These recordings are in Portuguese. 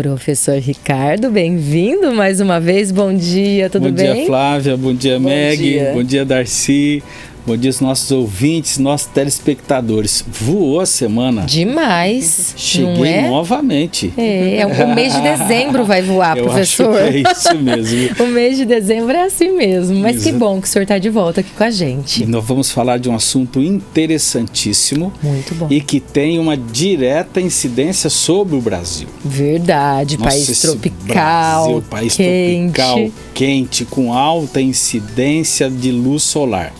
Professor Ricardo, bem-vindo mais uma vez. Bom dia, tudo bem? Bom dia, Flávia. Bom dia, Meg. Bom dia, Darcy. Bom dia aos nossos ouvintes, nossos telespectadores. Voou a semana. Demais. Cheguei não é? novamente. O mês de dezembro vai voar, Eu professor. Acho que é isso mesmo. O mês de dezembro é assim mesmo. Mas Isso. que bom que o senhor está de volta aqui com a gente. E nós vamos falar de um assunto interessantíssimo. Muito bom. E que tem uma direta incidência sobre o Brasil. Verdade, Nossa, país esse tropical, Brasil, país quente. tropical, quente, com alta incidência de luz solar.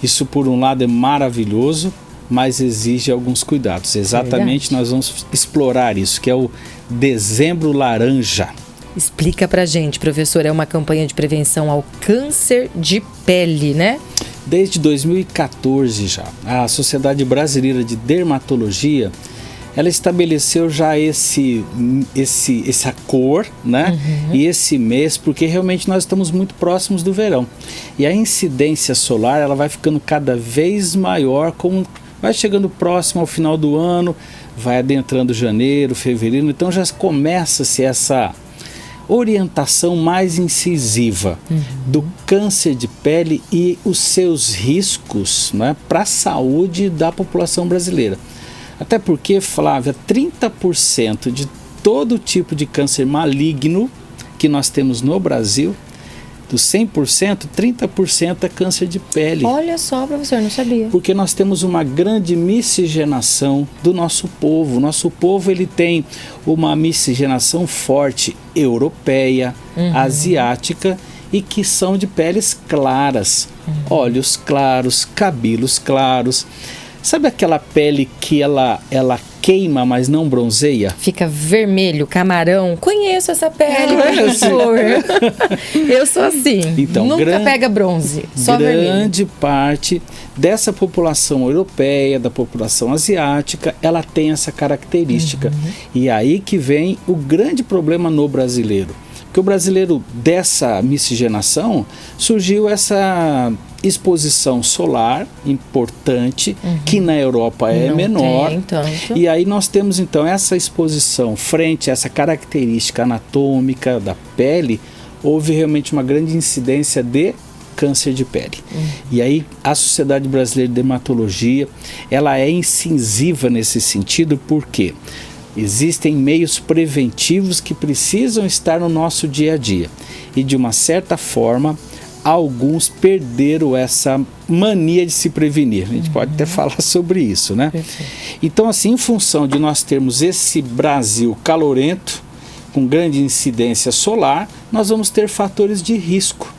Isso, por um lado, é maravilhoso, mas exige alguns cuidados. Exatamente, nós vamos explorar isso, que é o Dezembro Laranja. Explica pra gente, professor, é uma campanha de prevenção ao câncer de pele, né? Desde 2014 já, a Sociedade Brasileira de Dermatologia, ela estabeleceu já essa cor, né? E esse mês, porque realmente nós estamos muito próximos do verão. E a incidência solar, ela vai ficando cada vez maior, como vai chegando próximo ao final do ano, vai adentrando janeiro, fevereiro, então já começa-se essa orientação mais incisiva do câncer de pele e os seus riscos, né, para a saúde da população brasileira. Até porque, Flávia, 30% de todo tipo de câncer maligno que nós temos no Brasil, dos 100%, 30% é câncer de pele. Olha só, professor, não sabia. Porque nós temos uma grande miscigenação do nosso povo. O nosso povo, ele tem uma miscigenação forte europeia, asiática, e que são de peles claras, olhos claros, cabelos claros. Sabe aquela pele que ela queima, mas não bronzeia? Fica vermelho, camarão. Conheço essa pele, professor. Eu sou assim. Então, nunca pega bronze, só vermelho. Grande parte dessa população europeia, da população asiática, ela tem essa característica. E aí que vem o grande problema no brasileiro. Porque o brasileiro, dessa miscigenação, surgiu essa exposição solar importante, que na Europa é menor. E aí nós temos então essa exposição frente a essa característica anatômica da pele, houve realmente uma grande incidência de câncer de pele. E aí a Sociedade Brasileira de Dermatologia, ela é incisiva nesse sentido, porque existem meios preventivos que precisam estar no nosso dia a dia. E de uma certa forma, alguns perderam essa mania de se prevenir. A gente pode até falar sobre isso, né? Então, assim, em função de nós termos esse Brasil calorento, com grande incidência solar, nós vamos ter fatores de risco.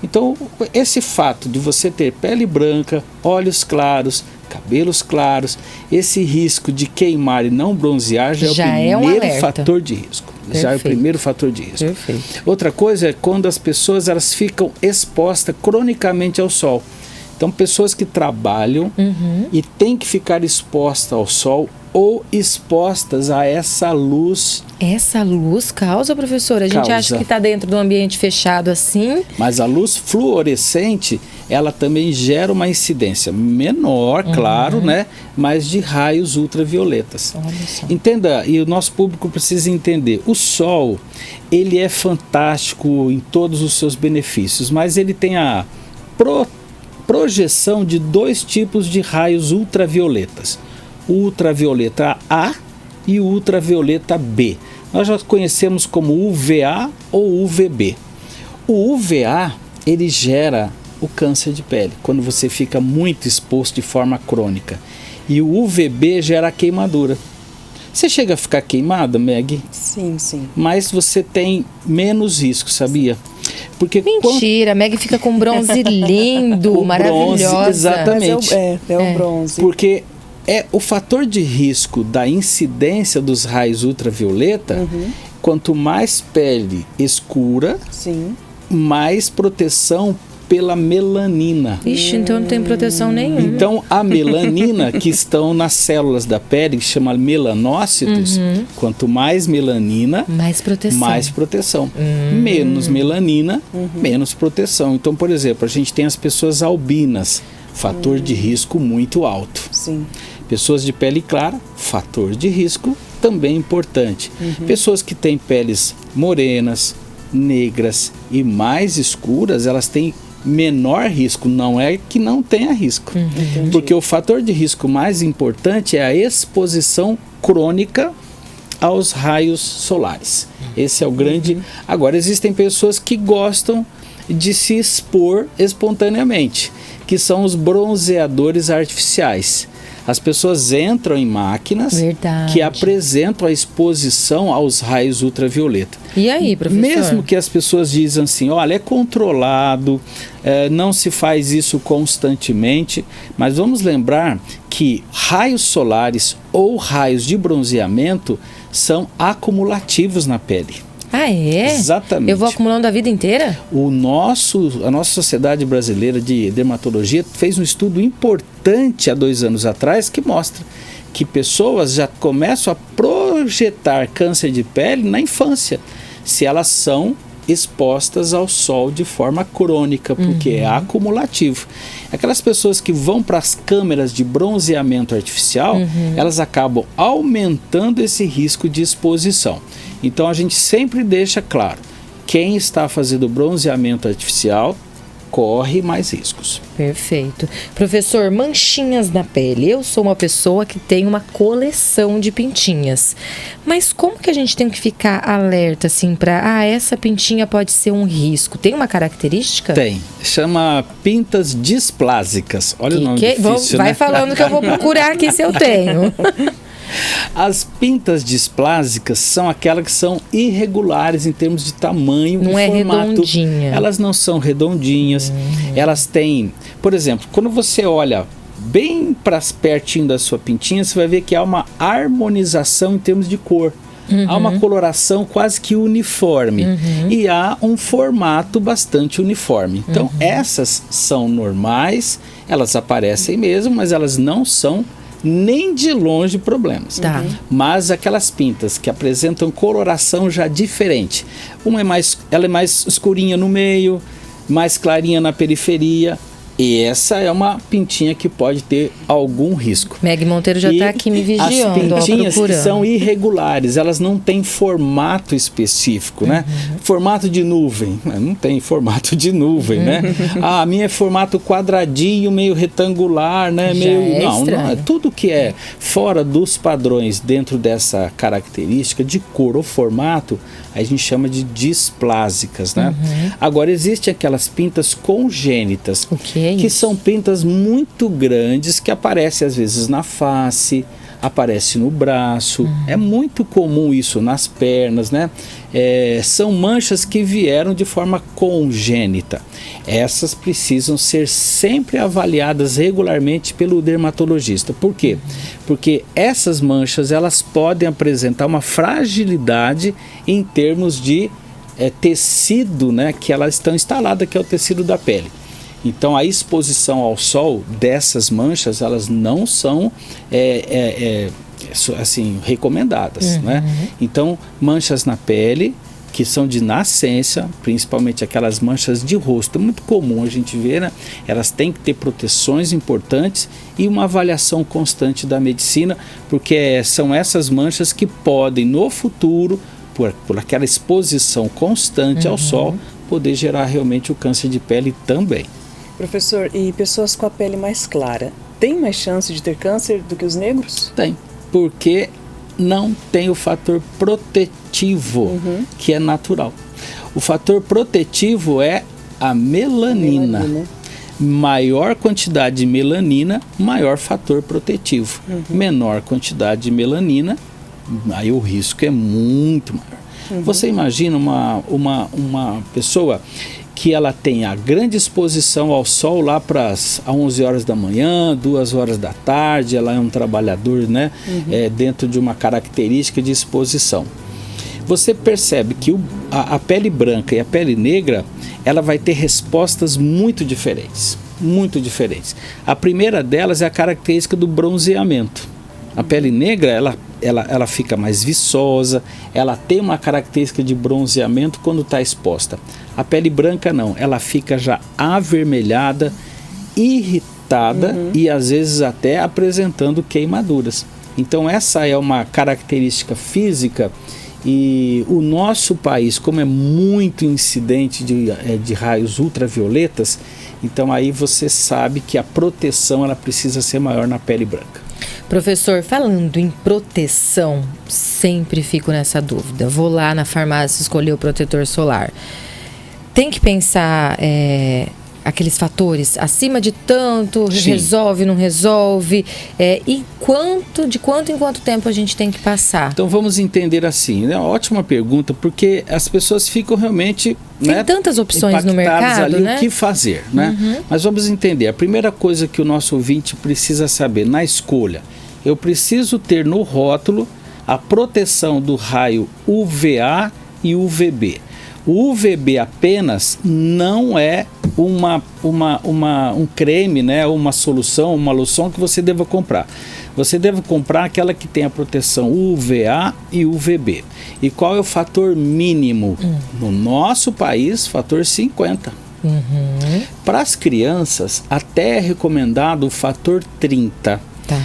Então, esse fato de você ter pele branca, olhos claros, cabelos claros, esse risco de queimar e não bronzear já é o primeiro fator de risco. Perfeito. Já é o primeiro fator de risco. Perfeito. Outra coisa é quando as pessoas elas ficam expostas cronicamente ao sol. Então, pessoas que trabalham e têm que ficar expostas ao sol ou expostas a essa luz. Essa luz causa, professor? A gente acha que está dentro de um ambiente fechado assim. Mas a luz fluorescente, ela também gera uma incidência menor, claro, né? Mas de raios ultravioletas. Entenda, e o nosso público precisa entender, o sol, ele é fantástico em todos os seus benefícios, mas ele tem a projeção de dois tipos de raios ultravioletas. O ultravioleta A e o ultravioleta B. Nós já conhecemos como UVA ou UVB. O UVA, ele gera o câncer de pele, quando você fica muito exposto de forma crônica. E o UVB gera a queimadura. Você chega a ficar queimada, Meg? Sim, sim. Mas você tem menos risco, sabia? Porque mentira, a Meg fica com bronze lindo, maravilhosa. Bronze, exatamente. O bronze. Porque é o fator de risco da incidência dos raios ultravioleta, quanto mais pele escura, mais proteção pela melanina. Ixi, então não tem proteção nenhuma. Então, a melanina que estão nas células da pele, que chama melanócitos, quanto mais melanina, mais proteção. Menos melanina, menos proteção. Então, por exemplo, a gente tem as pessoas albinas, fator de risco muito alto. Sim. Pessoas de pele clara, fator de risco também importante. Pessoas que têm peles morenas, negras e mais escuras, elas têm menor risco, não é que não tenha risco. Porque o fator de risco mais importante é a exposição crônica aos raios solares. Esse é o grande... Agora, existem pessoas que gostam de se expor espontaneamente, que são os bronzeadores artificiais. As pessoas entram em máquinas que apresentam a exposição aos raios ultravioleta. E aí, professor? Mesmo que as pessoas dizem assim, olha, é controlado, não se faz isso constantemente, mas vamos lembrar que raios solares ou raios de bronzeamento são acumulativos na pele. Ah, é? Exatamente. Eu vou acumulando a vida inteira? A nossa Sociedade Brasileira de Dermatologia fez um estudo importante há 2 anos atrás que mostra que pessoas já começam a projetar câncer de pele na infância, se elas são expostas ao sol de forma crônica, porque é acumulativo. Aquelas pessoas que vão para as câmeras de bronzeamento artificial, elas acabam aumentando esse risco de exposição. Então a gente sempre deixa claro, quem está fazendo bronzeamento artificial corre mais riscos. Perfeito. Professor, manchinhas na pele. Eu sou uma pessoa que tem uma coleção de pintinhas. Mas como que a gente tem que ficar alerta, assim, para... essa pintinha pode ser um risco. Tem uma característica? Tem. Chama pintas displásicas. Olha o nome difícil, vai né? falando que eu vou procurar aqui se eu tenho. As pintas displásicas são aquelas que são irregulares em termos de tamanho não e é formato. Redondinha. Elas não são redondinhas. Elas têm, por exemplo, quando você olha bem para pertinho da sua pintinha, você vai ver que há uma harmonização em termos de cor. Há uma coloração quase que uniforme e há um formato bastante uniforme. Então, essas são normais, elas aparecem mesmo, mas elas não são nem de longe problemas. Mas aquelas pintas que apresentam coloração já diferente, ela é mais escurinha no meio, mais clarinha na periferia, e essa é uma pintinha que pode ter algum risco. Meg Monteiro já está aqui me vigiando. As pintinhas que são irregulares, elas não têm formato específico, né? Formato de nuvem, não tem formato de nuvem, né? A minha é formato quadradinho, meio retangular, né? Não, tudo que é fora dos padrões dentro dessa característica de cor ou formato, a gente chama de displásicas, né? Agora, existem aquelas pintas congênitas, que são pintas muito grandes que aparecem às vezes na face, aparece no braço. É muito comum isso nas pernas, né? São manchas que vieram de forma congênita. Essas precisam ser sempre avaliadas regularmente pelo dermatologista. Por quê? Porque essas manchas, elas podem apresentar uma fragilidade em termos de tecido, né, que elas estão instaladas, que é o tecido da pele. Então, a exposição ao sol dessas manchas, elas não são assim, recomendadas, né? Então, manchas na pele, que são de nascença, principalmente aquelas manchas de rosto, é muito comum a gente ver, né? Elas têm que ter proteções importantes e uma avaliação constante da medicina, porque são essas manchas que podem, no futuro, por aquela exposição constante ao sol, poder gerar realmente o câncer de pele também. Professor, e pessoas com a pele mais clara, tem mais chance de ter câncer do que os negros? Tem, porque não tem o fator protetivo, que é natural. O fator protetivo é a melanina. Maior quantidade de melanina, maior fator protetivo. Menor quantidade de melanina, aí o risco é muito maior. Você imagina uma pessoa que ela tem a grande exposição ao sol lá para as 11 horas da manhã, 2 horas da tarde, ela é um trabalhador, né, dentro de uma característica de exposição. Você percebe que a pele branca e a pele negra, ela vai ter respostas muito diferentes, muito diferentes. A primeira delas é a característica do bronzeamento. A pele negra, ela fica mais viçosa, ela tem uma característica de bronzeamento quando está exposta. A pele branca não, ela fica já avermelhada, irritada e às vezes até apresentando queimaduras. Então essa é uma característica física. E o nosso país, como é muito incidente de raios ultravioletas, então aí você sabe que a proteção ela precisa ser maior na pele branca. Professor, falando em proteção, sempre fico nessa dúvida. Vou lá na farmácia escolher o protetor solar. Tem que pensar aqueles fatores acima de tanto, Sim. resolve, não resolve, e de quanto em quanto tempo a gente tem que passar? Então vamos entender assim, né? Ótima pergunta, porque as pessoas ficam realmente Tem tantas opções no mercado, ali, né? o que fazer, né? Mas vamos entender, a primeira coisa que o nosso ouvinte precisa saber na escolha, eu preciso ter no rótulo a proteção do raio UVA e UVB. O UVB apenas não é um creme, né, uma solução, uma loção que você deva comprar. Você deve comprar aquela que tem a proteção UVA e UVB. E qual é o fator mínimo? No nosso país, fator 50. Para as crianças, até é recomendado o fator 30. Tá.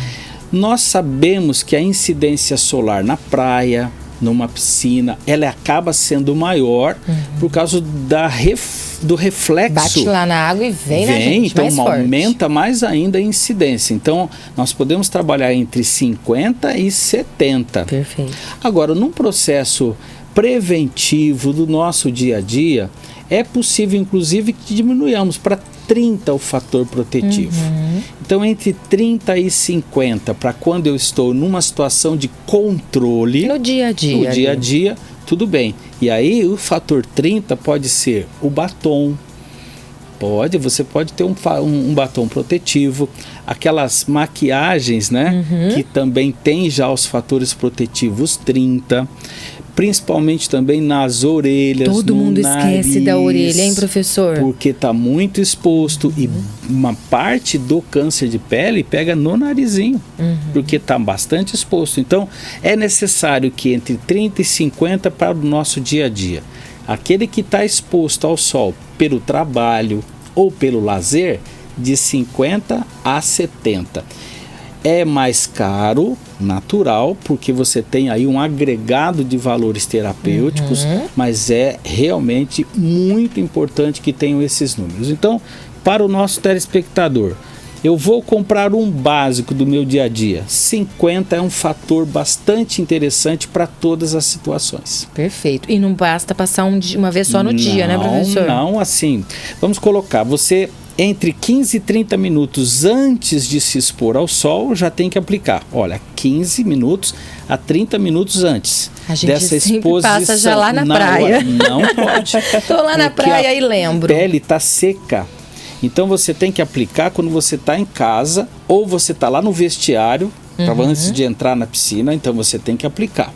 Nós sabemos que a incidência solar na praia, numa piscina, ela acaba sendo maior por causa do reflexo. Bate lá na água e vem na gente, então mais forte. aumenta mais ainda a incidência. Então, nós podemos trabalhar entre 50 e 70. Perfeito. Agora, num processo preventivo do nosso dia a dia, é possível, inclusive, que diminuamos para 30 o fator protetivo. Então, entre 30 e 50, para quando eu estou numa situação de controle, No dia a dia. no dia a dia, tudo bem. E aí, o fator 30 pode ser o batom. Você pode ter um batom protetivo, aquelas maquiagens, né, que também tem já os fatores protetivos 30, principalmente também nas orelhas, Todo mundo esquece da orelha, hein, professor? Porque está muito exposto e uma parte do câncer de pele pega no narizinho, porque está bastante exposto. Então, é necessário que entre 30 e 50 para o nosso dia a dia. Aquele que está exposto ao sol pelo trabalho ou pelo lazer, de 50 a 70. É mais caro, natural, porque você tem aí um agregado de valores terapêuticos, mas é realmente muito importante que tenham esses números. Então, para o nosso telespectador, eu vou comprar um básico do meu dia a dia. 50 é um fator bastante interessante para todas as situações. Perfeito. E não basta passar uma vez só no dia, né, professor? Não, assim, vamos colocar, você entre 15 e 30 minutos antes de se expor ao sol, já tem que aplicar. Olha, 15 minutos a 30 minutos antes A gente dessa sempre exposição. passa já lá na praia. Não pode. Tô lá na Porque praia e lembro. A pele está seca. Então você tem que aplicar quando você está em casa ou você está lá no vestiário, antes de entrar na piscina, então você tem que aplicar.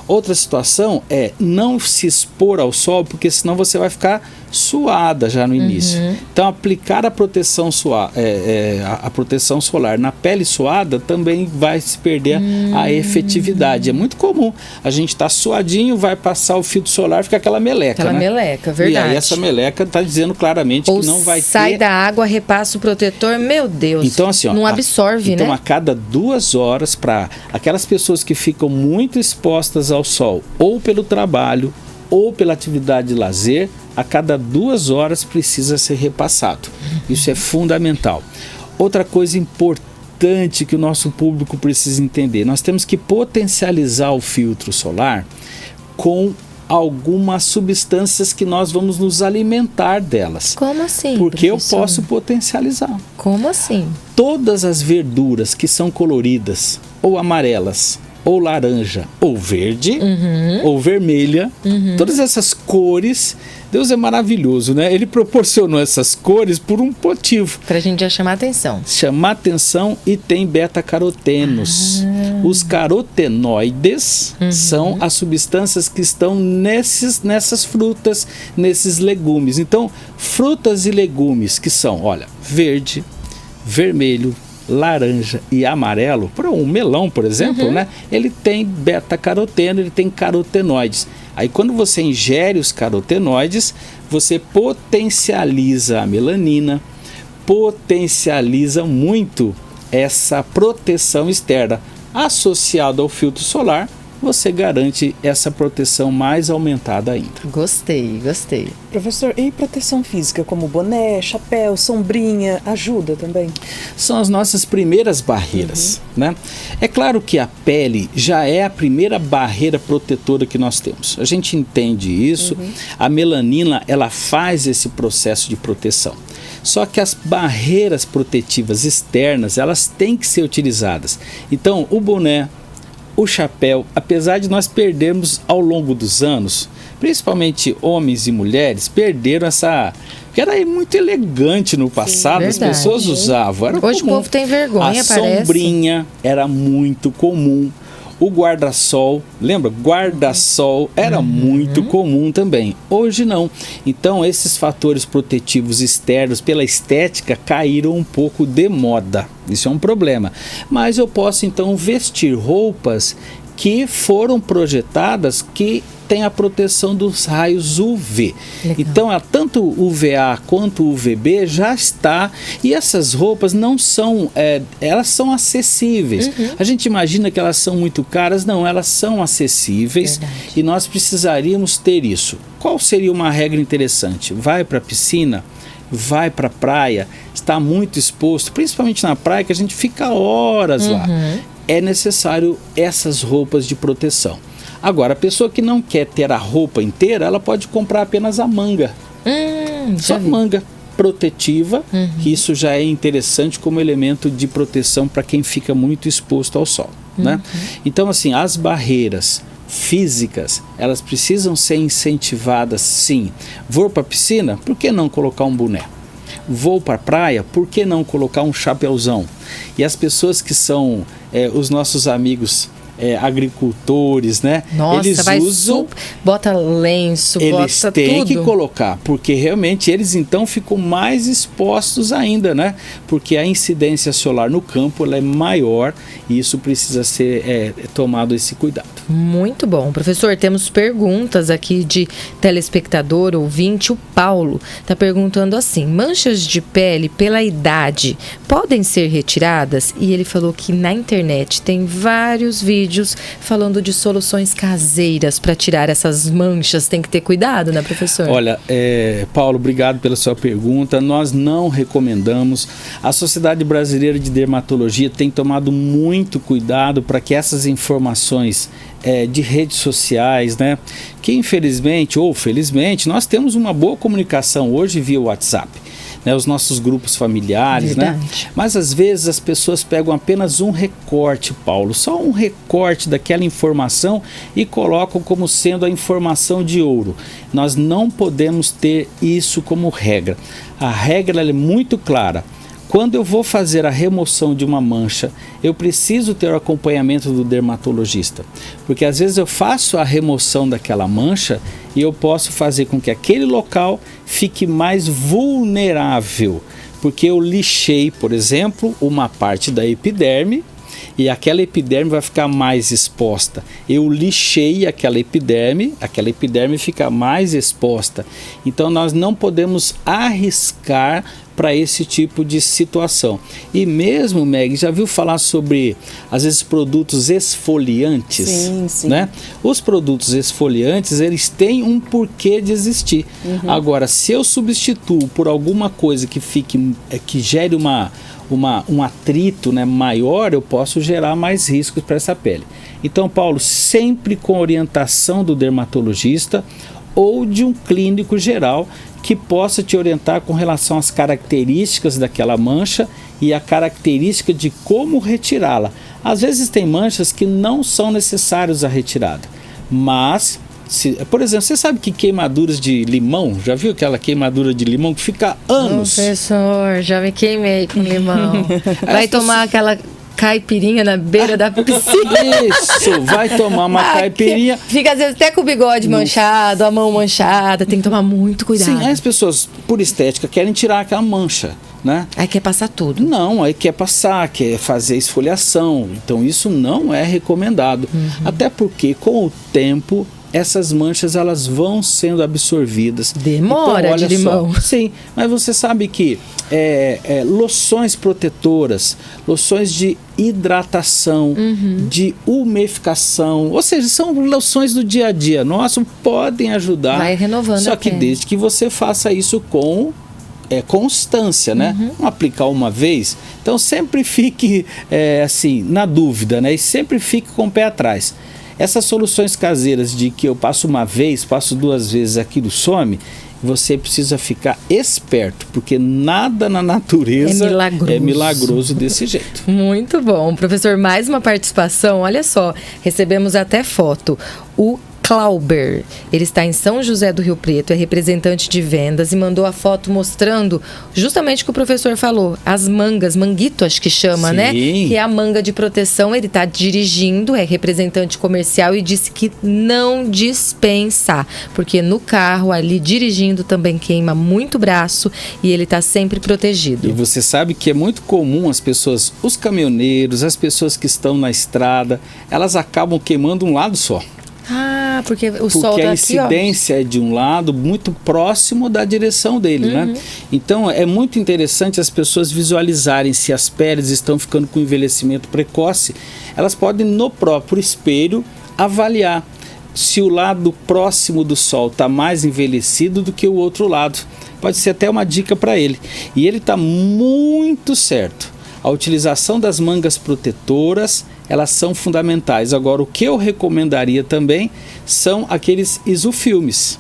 Outra situação é não se expor ao sol, porque senão você vai ficar suada já no início. Então aplicar a proteção a proteção solar na pele suada também vai se perder a efetividade. É muito comum. A gente está suadinho, vai passar o filtro solar, fica aquela meleca, Aquela meleca, verdade. E aí essa meleca está dizendo claramente Ou que não vai sai ter... da água, repassa o protetor, meu Deus, Então, assim, ó, não absorve, então, né? a cada 2 horas, para aquelas pessoas que ficam muito expostas ao sol, ou pelo trabalho, ou pela atividade de lazer, a cada 2 horas precisa ser repassado. Isso é fundamental. Outra coisa importante que o nosso público precisa entender, nós temos que potencializar o filtro solar com algumas substâncias que nós vamos nos alimentar delas. Como assim, Porque professor? eu posso potencializar. Como assim? Todas as verduras que são coloridas, ou amarelas, ou laranja, ou verde, ou vermelha, todas essas cores, Deus é maravilhoso, né? Ele proporcionou essas cores por um motivo. Pra gente já chamar a atenção. Chamar atenção, e tem beta-carotenos. Os carotenoides são as substâncias que estão nessas frutas, nesses legumes. Então, frutas e legumes que são, olha, verde, vermelho, laranja e amarelo, para um melão, por exemplo, né? Ele tem beta-caroteno, ele tem carotenoides. Aí quando você ingere os carotenoides, você potencializa a melanina, potencializa muito essa proteção externa. associado ao filtro solar, você garante essa proteção mais aumentada ainda. Gostei. Professor, e proteção física, como boné, chapéu, sombrinha, ajuda também? São as nossas primeiras barreiras, né? É claro que a pele já é a primeira barreira protetora que nós temos. A gente entende isso. A melanina, ela faz esse processo de proteção. Só que as barreiras protetivas externas, elas têm que ser utilizadas. Então, o boné, o chapéu, apesar de nós perdermos ao longo dos anos, principalmente homens e mulheres, perderam essa... que era muito elegante no passado, as pessoas usavam. Era Hoje comum. O povo tem vergonha, parece. A sombrinha era muito comum. O guarda-sol, lembra? Guarda-sol era muito comum também. Hoje não. Então esses fatores protetivos externos pela estética caíram um pouco de moda. Isso é um problema. Mas eu posso então vestir roupas que foram projetadas que tem a proteção dos raios UV. Legal. Então, tanto o UVA quanto o UVB já está, e essas roupas não são, elas são acessíveis. A gente imagina que elas são muito caras, não, elas são acessíveis. Verdade. E nós precisaríamos ter isso. Qual seria uma regra interessante? Vai para a piscina, vai para a praia, está muito exposto, principalmente na praia que a gente fica horas lá. É necessário essas roupas de proteção. Agora, a pessoa que não quer ter a roupa inteira, ela pode comprar apenas a manga. Só manga protetiva, que isso já é interessante como elemento de proteção para quem fica muito exposto ao sol, né? Então, assim, as barreiras físicas, elas precisam ser incentivadas, sim. Vou para a piscina? Por que não colocar um boné? Vou para a praia? Por que não colocar um chapéuzão? E as pessoas que são os nossos amigos agricultores, né? Nossa, eles usam, bota lenço, eles bota têm tudo. que colocar, porque realmente eles então ficam mais expostos ainda, né? Porque a incidência solar no campo ela é maior e isso precisa ser tomado esse cuidado. Muito bom. Professor, temos perguntas aqui de telespectador, ouvinte. O Paulo está perguntando assim: manchas de pele pela idade podem ser retiradas? E ele falou que na internet tem vários vídeos falando de soluções caseiras para tirar essas manchas. Tem que ter cuidado, né, professor? Olha, Paulo, obrigado pela sua pergunta. Nós não recomendamos. A Sociedade Brasileira de Dermatologia tem tomado muito cuidado para que essas informações de redes sociais, né, que infelizmente ou felizmente nós temos uma boa comunicação hoje via WhatsApp, né, os nossos grupos familiares, né? Mas às vezes as pessoas pegam apenas um recorte, Paulo, só um recorte daquela informação e colocam como sendo a informação de ouro. Nós não podemos ter isso como regra. A regra ela é muito clara. Quando eu vou fazer a remoção de uma mancha, eu preciso ter o acompanhamento do dermatologista. Porque às vezes eu faço a remoção daquela mancha e eu posso fazer com que aquele local fique mais vulnerável. Porque eu lixei, por exemplo, uma parte da epiderme e aquela epiderme vai ficar mais exposta. Eu lixei aquela epiderme fica mais exposta. Então nós não podemos arriscar para esse tipo de situação. E mesmo, Meg, já viu falar sobre, às vezes, produtos esfoliantes? Sim. Né? Os produtos esfoliantes, eles têm um porquê de existir. Agora, se eu substituo por alguma coisa que gere um atrito, né, maior, eu posso gerar mais riscos para essa pele. Então, Paulo, sempre com orientação do dermatologista ou de um clínico geral que possa te orientar com relação às características daquela mancha e a característica de como retirá-la. Às vezes tem manchas que não são necessárias a retirada, mas, por exemplo, você sabe que queimaduras de limão, já viu aquela queimadura de limão que fica anos? Professor, já me queimei com limão. Vai tomar aquela caipirinha na beira da piscina. Isso, vai tomar uma caipirinha. Fica às vezes até com o bigode manchado, a mão manchada, tem que tomar muito cuidado. Sim, as pessoas, por estética, querem tirar aquela mancha, né? Aí quer passar tudo. Não, aí quer passar, quer fazer esfoliação. Então isso não é recomendado. Até porque com o tempo essas manchas elas vão sendo absorvidas. Demora, então, olha de limão. Só, sim, mas você sabe que loções protetoras, loções de hidratação, de umificação, ou seja, são loções do dia a dia nosso, podem ajudar. Vai renovando só a que pele. desde que você faça isso com constância, né? Não aplicar uma vez. Então sempre fique assim, na dúvida, né? E sempre fique com o pé atrás. Essas soluções caseiras de que eu passo uma vez, passo 2 vezes, aquilo some, você precisa ficar esperto, porque nada na natureza é milagroso desse jeito. Muito bom. Professor, mais uma participação. Olha só, recebemos até foto. O Clauber, ele está em São José do Rio Preto, é representante de vendas e mandou a foto mostrando justamente o que o professor falou, as mangas, manguito acho que chama, Sim. né? Que é a manga de proteção, ele está dirigindo, é representante comercial e disse que não dispensa, porque no carro ali dirigindo também queima muito o braço e ele está sempre protegido. E você sabe que é muito comum as pessoas, os caminhoneiros, as pessoas que estão na estrada, elas acabam queimando um lado só. Ah, porque o sol Porque tá a aqui, incidência é de um lado muito próximo da direção dele, né? Então é muito interessante as pessoas visualizarem se as peles estão ficando com envelhecimento precoce. Elas podem no próprio espelho avaliar se o lado próximo do sol está mais envelhecido do que o outro lado. Pode ser até uma dica para ele. E ele está muito certo. A utilização das mangas protetoras, elas são fundamentais. Agora, o que eu recomendaria também são aqueles isofilmes.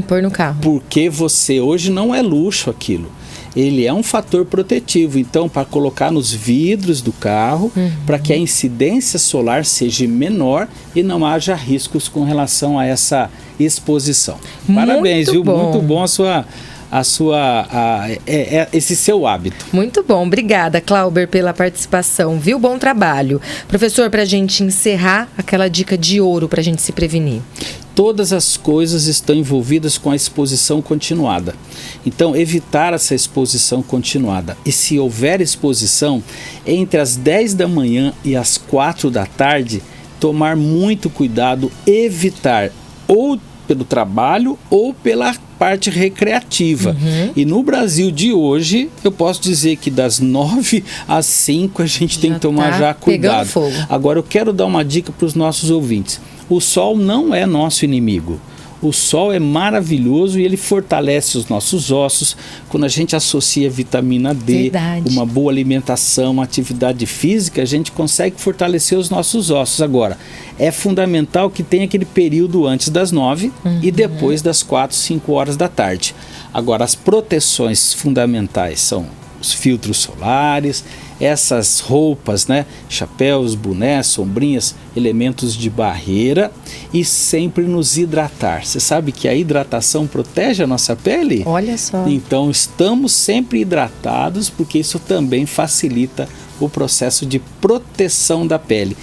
pôr no carro. Porque você hoje não é luxo aquilo. Ele é um fator protetivo. Então, para colocar nos vidros do carro, para que a incidência solar seja menor e não haja riscos com relação a essa exposição. Parabéns, viu? Bom. Muito bom esse seu hábito. Muito bom, obrigada, Clauber, pela participação, viu? Bom trabalho. Professor, para a gente encerrar, aquela dica de ouro para a gente se prevenir. Todas as coisas estão envolvidas com a exposição continuada. Então, evitar essa exposição continuada. E se houver exposição, entre as 10 da manhã e as 4 da tarde, tomar muito cuidado, evitar ou pelo trabalho ou pela parte recreativa. E no Brasil de hoje, eu posso dizer que das 9 às 5 a gente tem que tomar já cuidado. Fogo. Agora eu quero dar uma dica para os nossos ouvintes. O sol não é nosso inimigo. O sol é maravilhoso e ele fortalece os nossos ossos. Quando a gente associa vitamina D, uma boa alimentação, uma atividade física, a gente consegue fortalecer os nossos ossos. Agora, é fundamental que tenha aquele período antes das 9 e depois das 4, 5 horas da tarde. Agora, as proteções fundamentais são os filtros solares, essas roupas, né? Chapéus, bonés, sombrinhas, elementos de barreira e sempre nos hidratar. Você sabe que a hidratação protege a nossa pele? Olha só. Então estamos sempre hidratados porque isso também facilita o processo de proteção da pele.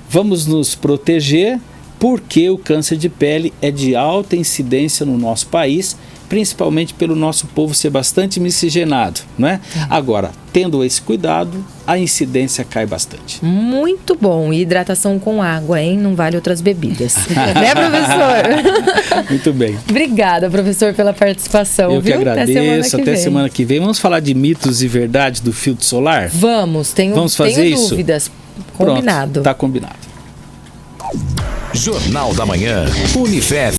Vamos nos proteger porque o câncer de pele é de alta incidência no nosso país, principalmente pelo nosso povo ser bastante miscigenado, né? Agora, tendo esse cuidado, a incidência cai bastante. Muito bom. E hidratação com água, hein? Não vale outras bebidas. Né, professor? Muito bem. Obrigada, professor, pela participação. Eu que agradeço. Até semana que vem. Vamos falar de mitos e verdades do filtro solar? Vamos. Tenho dúvidas. Combinado. Pronto, tá combinado. Jornal da Manhã, Unifesp.